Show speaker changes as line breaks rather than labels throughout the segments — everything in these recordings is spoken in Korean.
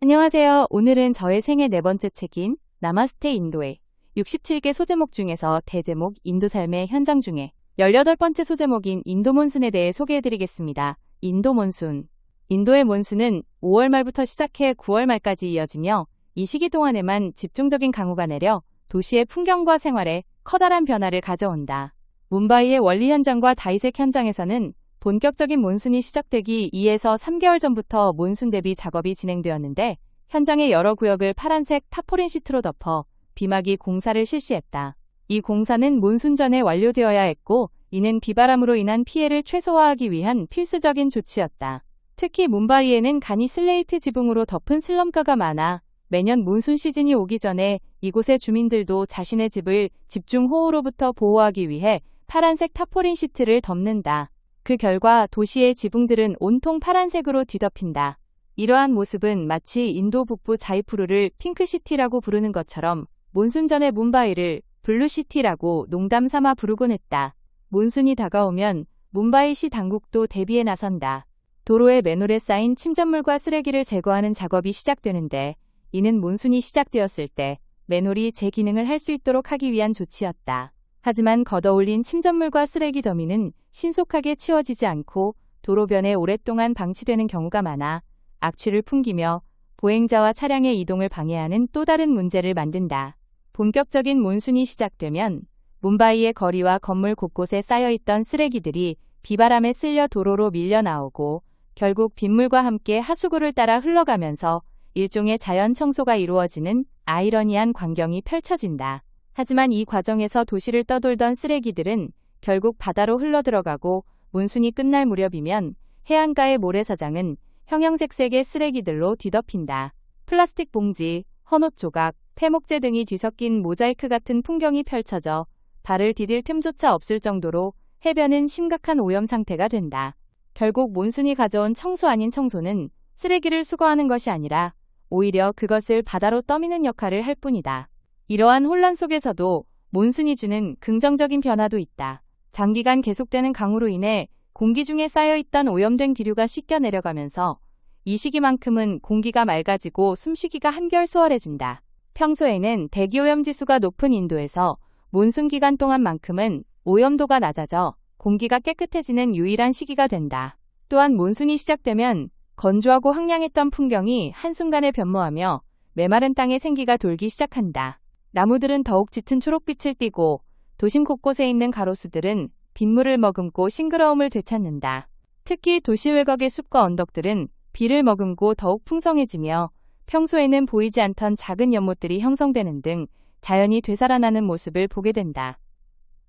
안녕하세요. 오늘은 저의 생애 네 번째 책인 나마스테 인도의 67개 소제목 중에서 대제목 인도 삶의 현장 중에 18번째 소제목인 인도 몬순에 대해 소개해드리겠습니다. 인도 몬순. 인도의 몬순은 5월 말부터 시작해 9월 말까지 이어지며 이 시기 동안에만 집중적인 강우가 내려 도시의 풍경과 생활에 커다란 변화를 가져온다. 뭄바이의 원리 현장과 다이색 현장에서는 본격적인 몬순이 시작되기 2에서 3개월 전부터 몬순 대비 작업이 진행되었는데 현장의 여러 구역을 파란색 타포린 시트로 덮어 비막이 공사를 실시했다. 이 공사는 몬순 전에 완료되어야 했고 이는 비바람으로 인한 피해를 최소화하기 위한 필수적인 조치였다. 특히 뭄바이에는 간이 슬레이트 지붕으로 덮은 슬럼가가 많아 매년 몬순 시즌이 오기 전에 이곳의 주민들도 자신의 집을 집중호우로부터 보호하기 위해 파란색 타포린 시트를 덮는다. 그 결과 도시의 지붕들은 온통 파란색으로 뒤덮인다. 이러한 모습은 마치 인도 북부 자이푸르를 핑크시티라고 부르는 것처럼 몬순 전의 뭄바이를 블루시티라고 농담 삼아 부르곤 했다. 몬순이 다가오면 뭄바이시 당국도 대비에 나선다. 도로에 맨홀에 쌓인 침전물과 쓰레기를 제거하는 작업이 시작되는데 이는 몬순이 시작되었을 때 맨홀이 제 기능을 할 수 있도록 하기 위한 조치였다. 하지만 걷어올린 침전물과 쓰레기 더미는 신속하게 치워지지 않고 도로변에 오랫동안 방치되는 경우가 많아 악취를 풍기며 보행자와 차량의 이동을 방해하는 또 다른 문제를 만든다. 본격적인 몬순이 시작되면 뭄바이의 거리와 건물 곳곳에 쌓여있던 쓰레기들이 비바람에 쓸려 도로로 밀려 나오고 결국 빗물과 함께 하수구를 따라 흘러가면서 일종의 자연 청소가 이루어지는 아이러니한 광경이 펼쳐진다. 하지만 이 과정에서 도시를 떠돌던 쓰레기들은 결국 바다로 흘러들어가고 몬순이 끝날 무렵이면 해안가의 모래사장은 형형색색의 쓰레기들로 뒤덮인다. 플라스틱 봉지, 헌옷 조각, 폐목재 등이 뒤섞인 모자이크 같은 풍경이 펼쳐져 발을 디딜 틈조차 없을 정도로 해변은 심각한 오염 상태가 된다. 결국 몬순이 가져온 청소 아닌 청소는 쓰레기를 수거하는 것이 아니라 오히려 그것을 바다로 떠미는 역할을 할 뿐이다. 이러한 혼란 속에서도 몬순이 주는 긍정적인 변화도 있다. 장기간 계속되는 강우로 인해 공기 중에 쌓여있던 오염된 기류가 씻겨 내려가면서 이 시기만큼은 공기가 맑아지고 숨쉬기가 한결 수월해진다. 평소에는 대기오염 지수가 높은 인도에서 몬순 기간 동안만큼은 오염도가 낮아져 공기가 깨끗해지는 유일한 시기가 된다. 또한 몬순이 시작되면 건조하고 황량했던 풍경이 한순간에 변모하며 메마른 땅에 생기가 돌기 시작한다. 나무들은 더욱 짙은 초록빛을 띠고 도심 곳곳에 있는 가로수들은 빗물을 머금고 싱그러움을 되찾는다. 특히 도시 외곽의 숲과 언덕들은 비를 머금고 더욱 풍성해지며 평소에는 보이지 않던 작은 연못들이 형성되는 등 자연이 되살아나는 모습을 보게 된다.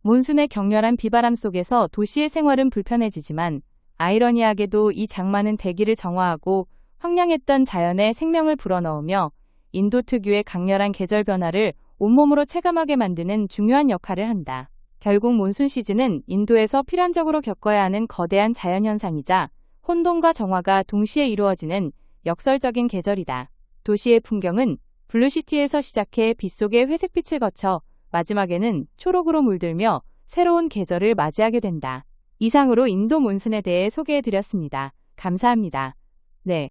몬순의 격렬한 비바람 속에서 도시의 생활은 불편해지지만 아이러니하게도 이 장마는 대기를 정화하고 황량했던 자연의 생명을 불어넣으며 인도 특유의 강렬한 계절 변화를 온몸으로 체감하게 만드는 중요한 역할을 한다. 결국 몬순 시즌은 인도에서 필연적으로 겪어야 하는 거대한 자연현상이자 혼돈과 정화가 동시에 이루어지는 역설적인 계절이다. 도시의 풍경은 블루시티에서 시작해 빗속의 회색빛을 거쳐 마지막에는 초록으로 물들며 새로운 계절을 맞이하게 된다. 이상으로 인도 몬순에 대해 소개해드렸습니다. 감사합니다. 네.